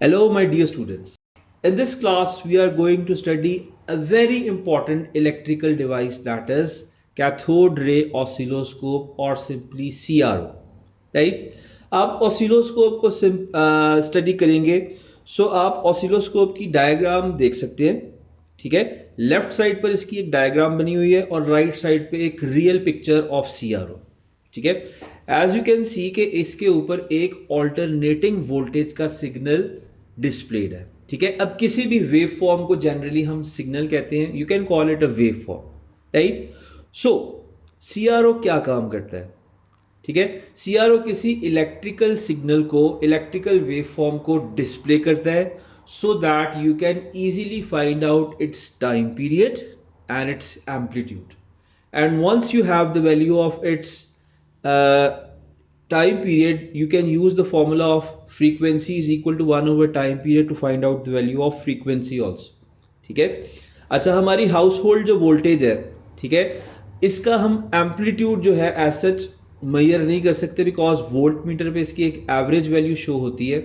Hello, my dear students. In this class, we are going to study a very important electrical device, that is cathode ray oscilloscope or simply CRO. Right, आप oscilloscope को study करेंगे। सो आप oscilloscope की diagram देख सकते हैं। ठीक है, लेफ्ट साइड पर इसकी एक डायग्राम बनी हुई है और राइट साइड पे एक रियल पिक्चर ऑफ सीआरओ। ठीक है, एज यू कैन सी के इसके ऊपर एक ऑल्टरनेटिंग वोल्टेज का सिग्नल डिस्प्लेड है। ठीक है, अब किसी भी वेव फॉर्म को जनरली हम सिग्नल कहते हैं, you can call it a wave form, right. So CRO क्या काम करता है? ठीक है, सीआरओ किसी इलेक्ट्रिकल सिग्नल को, इलेक्ट्रिकल वेव फॉर्म को डिस्प्ले करता है so that you can easily find out its time period and its amplitude. And once you have the value of it's time period, you can use the formula of frequency is equal to 1 over time period to find out the value of frequency also. ठीक है, अच्छा, हमारी house hold जो voltage है, ठीक है, इसका हम एम्पलीट्यूड जो है एज सच मेजर नहीं कर सकते बिकॉज वोल्ट मीटर पे इसकी एक एवरेज वैल्यू शो होती है।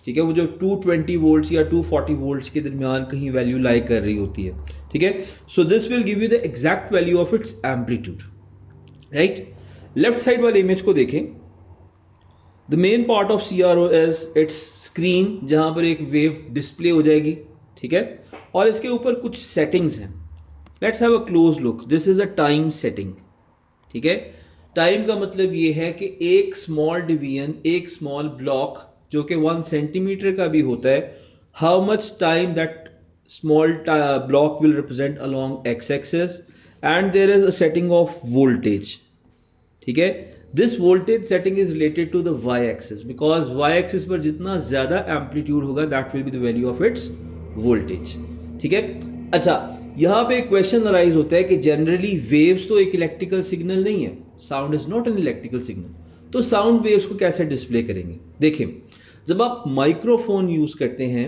ठीक है, वो जो 220 वोल्ट्स या 240 वोल्ट्स के दरमियान कहीं वैल्यू लाई कर रही होती है। ठीक है, so this will give you the exact value of its amplitude, right. Left side वाले इमेज को देखें। The main part of CRO is it's screen, जहां पर एक वेव डिस्प्ले हो जाएगी। ठीक है, और इसके ऊपर कुछ सेटिंग्स हैं। Let's have a close look. This is a time setting. ठीक है, टाइम का मतलब ये है कि एक स्मॉल डिवीजन, एक स्मॉल ब्लॉक जो कि 1 सेंटीमीटर का भी होता है, how much time that small block will represent along X axis, and there is a setting of voltage. ठीक है, this voltage setting is related to the Y axis because Y axis पर जितना ज्यादा amplitude होगा that will be the value of it's voltage. ठीक है, अच्छा, यहां पे एक क्वेश्चन अराइज होता है कि जनरली वेव्स तो एक इलेक्ट्रिकल सिग्नल नहीं है, sound is not an electrical signal, तो साउंड वेव्स को कैसे डिस्प्ले करेंगे? देखें, जब आप माइक्रोफोन यूज करते हैं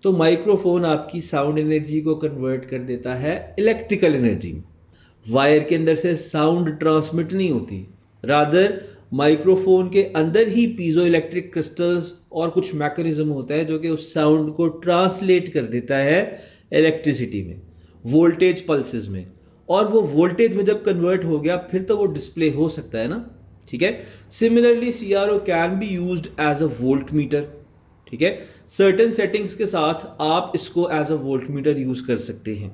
तो माइक्रोफोन आपकी साउंड एनर्जी को कन्वर्ट कर देता है इलेक्ट्रिकल एनर्जी में। वायर के अंदर से साउंड ट्रांसमिट नहीं होती, रादर माइक्रोफोन के अंदर ही पीजो इलेक्ट्रिक क्रिस्टल्स और कुछ मैकेनिज्म होता है जो कि उस साउंड को ट्रांसलेट कर देता है इलेक्ट्रिसिटी में, वोल्टेज पल्सेस में, और वो वोल्टेज में जब कन्वर्ट हो गया फिर तो वो डिस्प्ले हो सकता है ना। ठीक है, similarly CRO can be used as a volt meter. ठीक है, सर्टेन सेटिंग्स के साथ आप इसको as a volt meter use कर सकते हैं।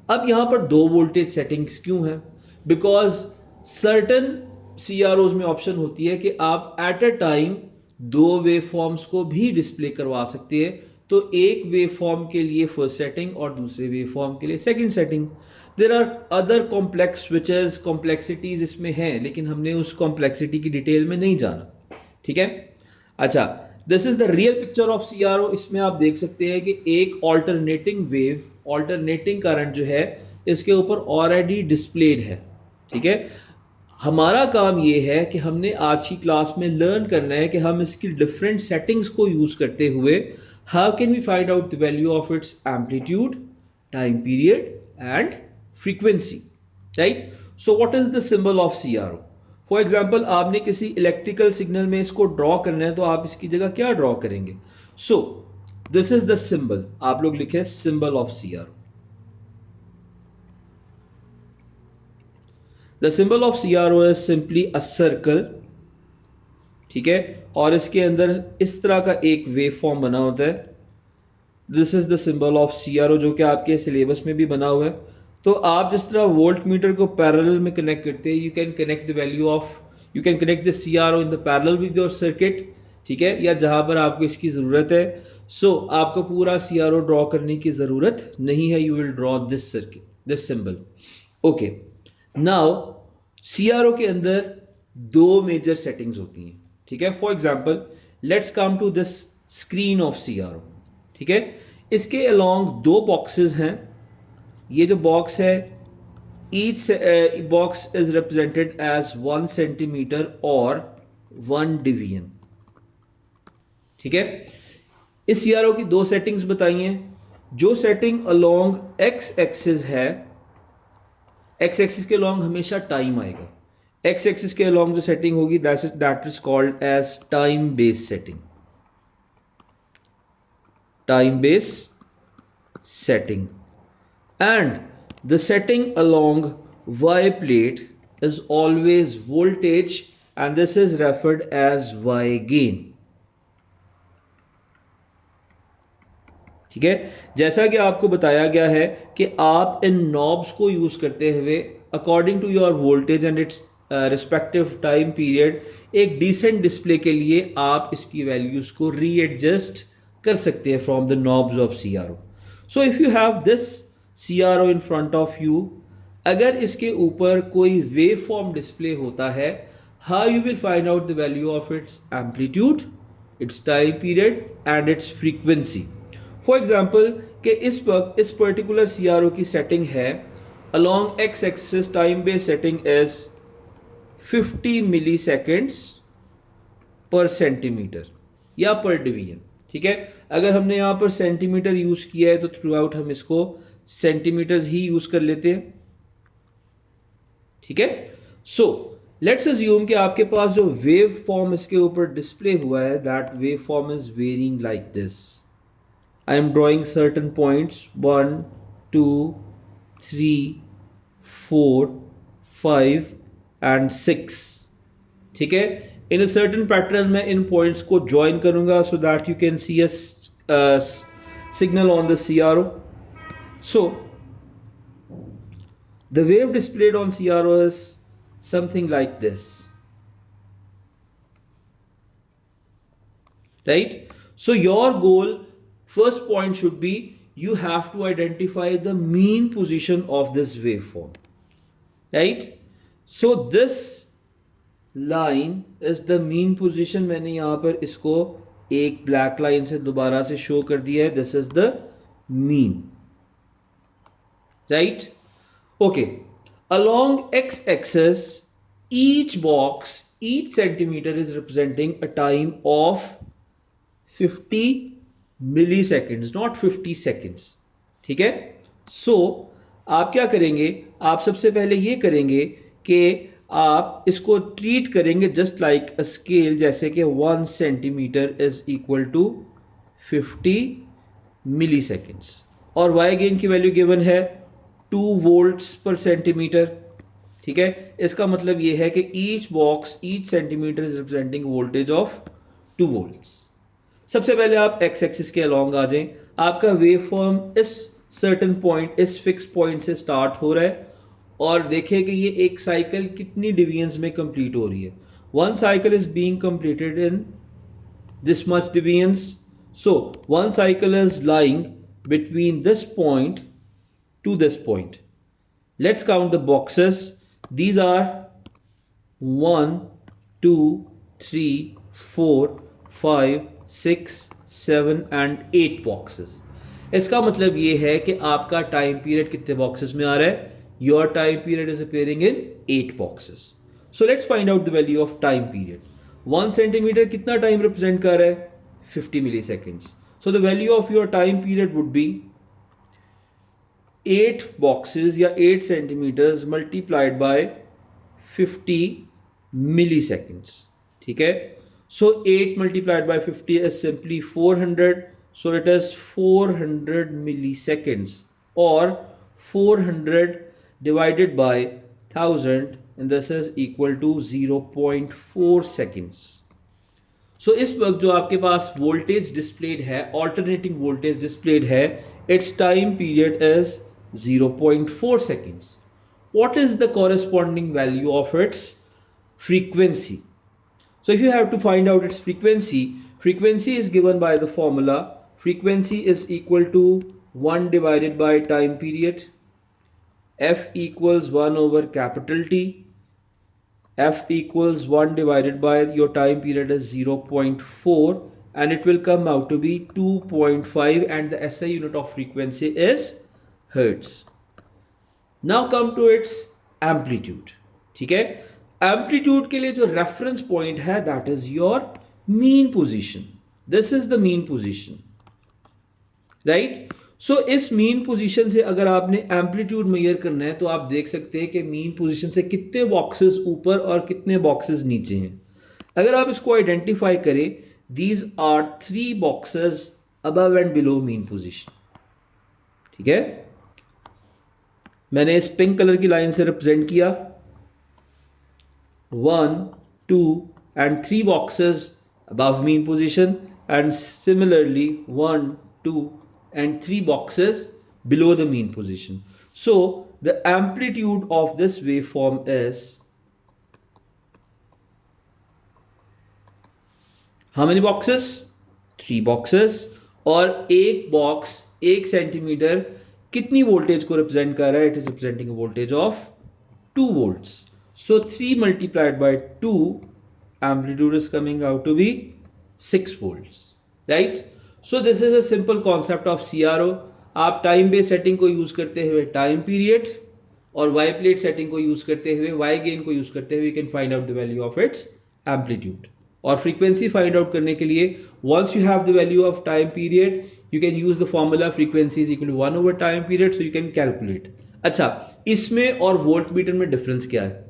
अब यहां पर दो वोल्टेज सेटिंग्स क्यों है? बिकॉज सर्टन सीआरओज में ऑप्शन होती है कि आप एट अ टाइम दो वेव फॉर्म्स को भी डिस्प्ले करवा सकते हैं। तो एक वेव फॉर्म के लिए फर्स्ट सेटिंग और दूसरे वेव फॉर्म के लिए second setting. There are other complex switches, complexities इसमें हैं, लेकिन हमने उस कॉम्प्लेक्सिटी की डिटेल में नहीं जाना। ठीक है, अच्छा, this is the real picture of CRO. इसमें आप देख सकते हैं कि एक ऑल्टरनेटिंग वेव, ऑल्टरनेटिंग करंट जो है इसके ऊपर ऑलरेडी डिस्प्लेड है। ठीक है, हमारा काम ये है कि हमने आज की क्लास में लर्न करना है कि हम इसकी डिफरेंट सेटिंग्स को यूज करते हुए how can we find out the value of its amplitude, time period and frequency, right. So what is the symbol of CRO? For example, आपने किसी इलेक्ट्रिकल सिग्नल में इसको ड्रॉ करना है तो आप इसकी जगह क्या ड्रॉ करेंगे? So this is the symbol, आप लोग लिखे symbol of CRO. The symbol of CRO is simply a circle. ठीक है, और इसके अंदर इस तरह का एक वेव फॉर्म बना होता है। This is the symbol of CRO जो कि आपके सिलेबस में भी बना हुआ है। तो आप जिस तरह वोल्ट मीटर को पैरेलल में कनेक्ट करते हैं, you can connect the value of, you can connect the CRO in the parallel with your circuit. ठीक है, या जहां पर आपको इसकी ज़रूरत है। सो आपको पूरा सीआरओ ड्रॉ करने की ज़रूरत नहीं है, you will draw this circuit, this symbol. Okay, now CRO के अंदर दो मेजर सेटिंग्स होती हैं। ठीक है, for example let's come to this screen of CRO. ठीक है, इसके अलोंग दो बॉक्सेस हैं। ये जो बॉक्स है, each box is represented as 1 centimetre और 1 डिवीजन। ठीक है, इस सीआरओ की दो सेटिंग्स बताई हैं। जो सेटिंग अलोंग एक्स एक्सिस है, एक्स एक्सिस के अलोंग हमेशा टाइम आएगा। एक्स एक्सिस के अलोंग जो सेटिंग होगी that is called as time based setting. time base setting, and the setting along y plate is always voltage, and this is referred as y gain. ठीक है, जैसा कि आपको बताया गया है कि आप इन नॉब्स को यूज करते हुए according to your voltage and its respective time period एक डिसेंट डिस्प्ले के लिए आप इसकी वैल्यूज को रीएडजस्ट कर सकते हैं from the knobs of CRO. So if you have this CRO in front of you, अगर इसके ऊपर कोई वेव फॉर्म डिस्प्ले होता है, how you will find out the value of its amplitude, it's time period and it's frequency. For example कि इस वक्त इस पर्टिकुलर CRO की सेटिंग है, along x axis time base setting is 50 milliseconds per centimeter या पर division. ठीक है, अगर हमने यहां पर सेंटीमीटर यूज किया है तो थ्रू आउट हम इसको सेंटीमीटर्स ही यूज कर लेते हैं. ठीक है, सो लेट्स अज्यूम कि आपके पास जो वेव फॉर्म इसके ऊपर डिस्प्ले हुआ है, that wave form is varying like this. I am drawing certain points 1, 2, 3, 4, 5 and 6. ठीक है, in a certain pattern मैं इन points को join करूंगा so that you can see a signal on the CRO. So the wave displayed on CRO is something like this, right? So your goal, first point should be you have to identify the mean position of this waveform, right? So this line is the mean position. मैंने यहाँ पर इसको एक black line से दोबारा से show कर दिया है. This is the mean, right? Okay. Along x-axis, each box, each centimeter is representing a time of 50 milliseconds, not 50 seconds. ठीक है, सो आप क्या करेंगे, आप सबसे पहले ये करेंगे कि आप इसको ट्रीट करेंगे जस्ट लाइक अ स्केल, जैसे कि 1 centimetre is equal to 50 milliseconds, और वाई गेन की वैल्यू गिवन है 2 volts per centimeter. ठीक है, इसका मतलब ये है कि each box, each centimetre is representing voltage of 2 volts. सबसे पहले आप एक्स एक्सिस के अलॉन्ग आ जाएं. आपका वेव फॉर्म इस सर्टेन पॉइंट, इस फिक्स पॉइंट से स्टार्ट हो रहा है, और देखें कि ये एक साइकिल कितनी डिवीजन्स में कंप्लीट हो रही है. 1 cycle is being completed in this much divisions. So 1 cycle is lying between this point to this point. Let's count the boxes. These are 1, 2, 3, 4, 5, 6, 7 and 8 boxes. इसका मतलब ये है कि आपका टाइम पीरियड कितने बॉक्सेस में आ रहा है. Your time period is appearing in 8 boxes. So let's find out the value of time period. 1 centimetre कितना टाइम रिप्रेजेंट कर रहा है, 50 milliseconds. So the value of your time period would be 8 boxes या 8 centimetres multiplied by 50 milliseconds. ठीक है, so 8 multiplied by 50 is simply 400. So it is 400 milliseconds, or 400 divided by 1000, and this is equal to 0.4 seconds. So इस वक्त जो आपके पास voltage displayed है, alternating voltage displayed है, its time period is 0.4 seconds. What is the corresponding value of its frequency? So if you have to find out its frequency, frequency is given by the formula. Frequency is equal to 1 divided by time period. F equals 1 over capital T. F equals 1 divided by your time period is 0.4, and it will come out to be 2.5, and the SI unit of frequency is hertz. Now come to its amplitude. ठीक है, amplitude के लिए जो reference point है, that is your mean position. This is the mean position, right? So इस mean position से अगर आपने एम्पलीट्यूड मेजर करना है तो आप देख सकते हैं कि मीन पोजीशन से कितने बॉक्सेस ऊपर और कितने बॉक्सेस नीचे हैं. अगर आप इसको आइडेंटिफाई करें, these are 3 boxes above and below mean position. ठीक है, मैंने इस पिंक कलर की लाइन से रिप्रेजेंट किया 1, 2 and 3 boxes above mean position, and similarly 1, 2 and 3 boxes below the mean position. So the amplitude of this waveform is how many boxes? 3 boxes. और एक box 1 centimetre कितनी वोल्टेज को represent कर रहा है? It is representing voltage of 2 volts. So 3 multiplied by 2, amplitude is coming out to be 6 volts, right? So this is a simple concept of CRO. आप time based setting को use करते हुए time period और Y plate setting को use करते हुए Y gain को use करते हुए you can find out the value of its amplitude. और फ्रीक्वेंसी फाइंड आउट करने के लिए once you have the value of time period you can use the formula frequency is equal to 1 over time period, so you can calculate. अच्छा, इसमें और volt meter में difference क्या है?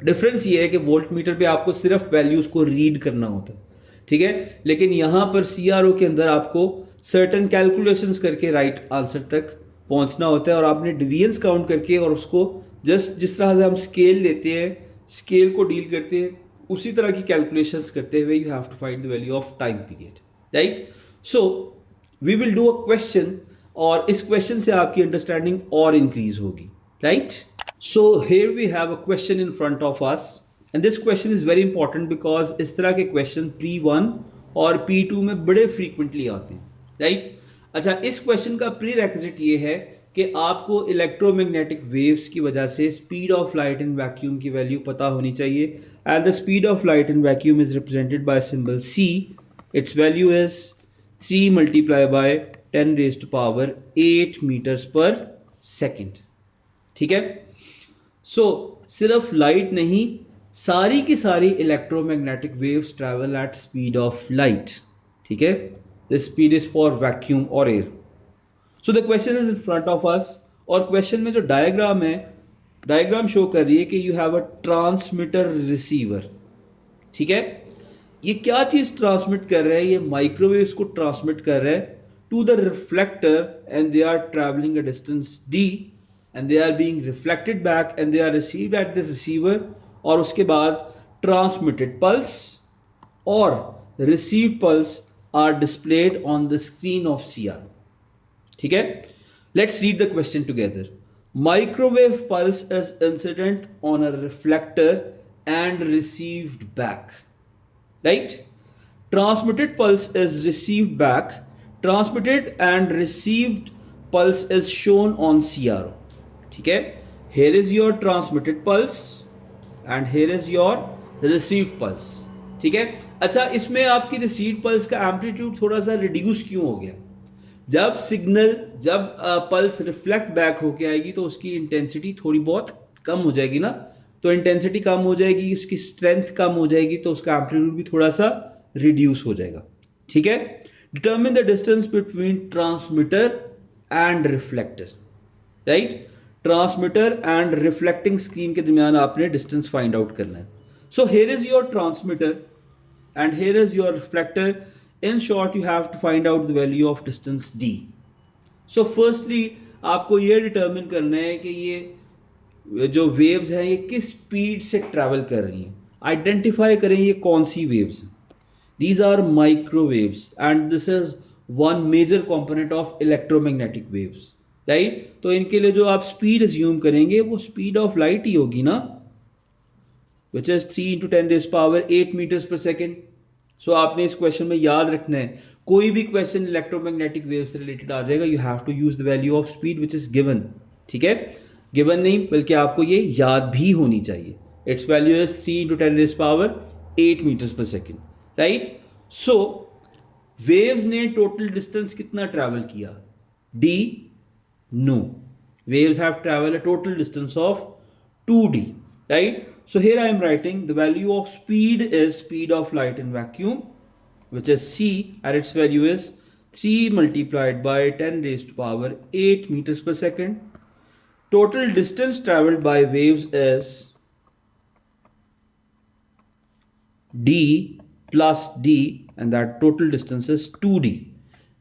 डिफरेंस ये है कि वोल्ट मीटर पे आपको सिर्फ वैल्यूज को रीड करना होता है, ठीक है, लेकिन यहां पर सीआरओ के अंदर आपको सर्टेन कैलकुलेशंस करके राइट आंसर तक पहुंचना होता है. और आपने डिवीजन्स काउंट करके और उसको जस्ट जिस तरह से हम स्केल लेते हैं, स्केल को डील करते हैं, उसी तरह की कैलकुलेशंस करते हुए you have to find the value of time period, right? So we will do a question, और इस क्वेश्चन से आपकी अंडरस्टैंडिंग और इंक्रीज होगी, right? So here we have a question in front of us, and this question is very important because इस तरह के question P1 और P2 में बड़े frequently आते हैं, right? अच्छा, इस question का prerequisite ये है कि आपको electromagnetic waves की वजह से speed of light in vacuum की value पता होनी चाहिए, and the speed of light in vacuum is represented by symbol C. Its value is 3 multiplied by 10 raised to power 8 meters per second. ठीक है? सो सिर्फ लाइट नहीं, सारी की सारी electromagnetic waves travel at speed of light, ठीक है? This speed is for vacuum और air. So the question is in front of us, और क्वेश्चन में जो डायग्राम है, डायग्राम शो कर रही है कि you have a transmitter receiver, ठीक है? ये क्या चीज ट्रांसमिट कर रहा है? ये माइक्रोवेव्स को ट्रांसमिट कर रहा है to the reflector, and they are travelling a distance d, and they are being reflected back and they are received at the receiver, और उसके बाद transmitted pulse और received pulse are displayed on the screen of CR. ठीक है? Let's read the question together. Microwave pulse is incident on a reflector and received back, right? Transmitted pulse is received back. Transmitted and received pulse is shown on CRO. ठीक है? Here is your transmitted pulse and here is your received pulse. ठीक है? अच्छा, इसमें आपकी received pulse का amplitude थोड़ा सा रिड्यूस क्यों हो गया? जब सिग्नल, जब पल्स रिफ्लेक्ट बैक होके आएगी तो उसकी इंटेंसिटी थोड़ी बहुत कम हो जाएगी ना, तो इंटेंसिटी कम हो जाएगी, उसकी स्ट्रेंथ कम हो जाएगी, तो उसका एम्पलीट्यूड भी थोड़ा सा रिड्यूस हो जाएगा. ठीक है? Determine the distance between transmitter and reflector, right? Transmitter and reflecting screen के दरमियान आपने डिस्टेंस फाइंड आउट करना है. So here is your transmitter and here is your reflector. In short you have to find out the value of distance d. So firstly आपको ये determine करना है कि ये जो वेव्स हैं ये किस स्पीड से ट्रैवल कर रही हैं. आइडेंटिफाई करें ये कौन सी वेव्स हैं. These are microwaves and this is one major component of electromagnetic waves, right? तो इनके लिए जो आप स्पीड अज्यूम करेंगे वो स्पीड ऑफ लाइट ही होगी ना, which is 3 into 10 raised power 8 meters per second. So आपने इस क्वेश्चन में याद रखना है, कोई भी क्वेश्चन इलेक्ट्रोमैग्नेटिक वेव से रिलेटेड आ जाएगा, you have to use the value of speed which is given. ठीक है? गिवन नहीं बल्कि आपको ये याद भी होनी चाहिए. It's value is 3 into 10 raised power 8 meters per second, right? So waves ने टोटल डिस्टेंस कितना ट्रैवल किया? d. No, waves have traveled a total distance of 2d, right? So here I am writing the value of speed is speed of light in vacuum, which is c, and its value is 3 multiplied by 10 raised to power 8 meters per second. Total distance traveled by waves is d plus d, and that total distance is 2d.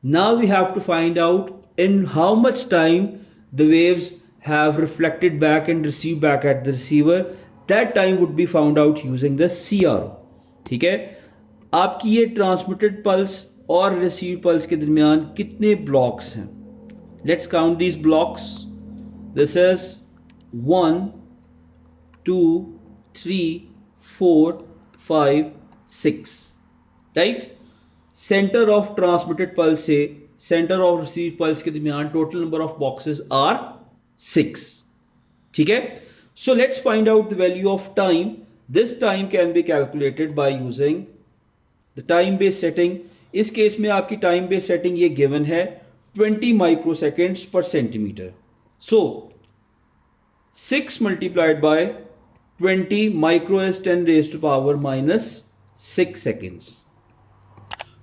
Now we have to find out in how much time the waves have reflected back and received back at the receiver. That time would be found out using the CRO. ठीक है, आपकी ये transmitted pulse और receive pulse के दरमियान कितने blocks हैं? Let's count these blocks. This is 1 2 3 4 5 6, right. Centre of transmitted pulse से सेंटर ऑफ रिसीव पल्स के दरमियान total number of boxes are 6. ठीक है, so let's find out the value of time. This time can be calculated by using the time based setting. इस case में आपकी time based setting ये given है 20 microseconds पर centimetre. So 6 multiplied by 20 micro is 10 raised to power minus 6 seconds.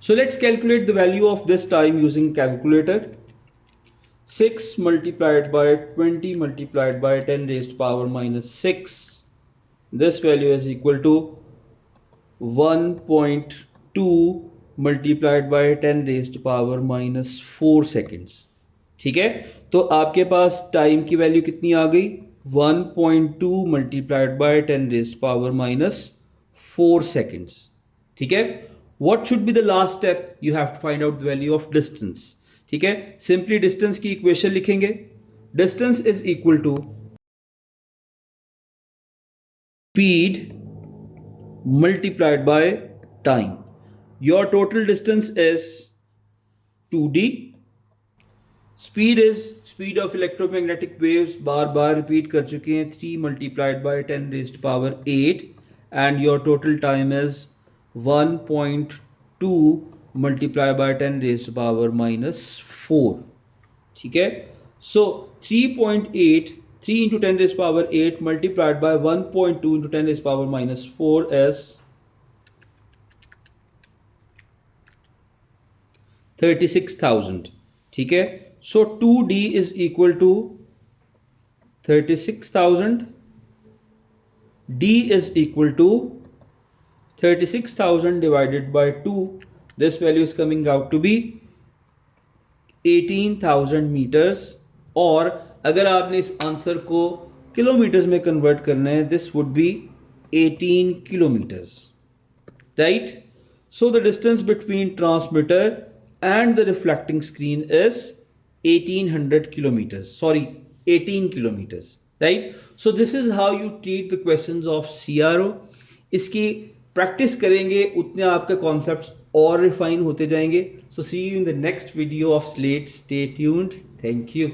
So let's calculate the value of this time using calculator. 6 multiplied by 20 multiplied by 10 raised to power minus 6. This value is equal to 1.2 multiplied by 10 raised to power minus 4 seconds. ठीक है, तो आपके पास time की value कितनी आ गई? 1.2 multiplied by 10 raised to power minus 4 seconds. ठीक है, what should be the last step? You have to find out the value of distance. ठीक है, सिंपली डिस्टेंस की इक्वेशन लिखेंगे. Distance is equal to speed multiplied by time. Your total distance is 2d. Speed is speed of electromagnetic waves, बार बार repeat कर चुके हैं, 3 multiplied by 10 raised power 8 and your total time is 1.2 multiply by 10 raised power minus 4. ठीक है, so 3.8 3 into 10 raised power 8 multiplied by 1.2 into 10 raised power minus 4 as 36,000. ठीक है, so 2d is equal to 36,000. d is equal to 36,000 divided by 2. This value is coming out to be 18,000 meters. और अगर आपने इस answer को kilometres में convert करना है, this would be 18 kilometers, right? So the distance between transmitter and the reflecting screen is 1800 kilometers. Sorry, 18 kilometers, right? So this is how you treat the questions of CRO. इसकी practice करेंगे उतने आपके concepts और refine होते जाएंगे. So see you in the next video of Slate. Stay tuned. Thank you.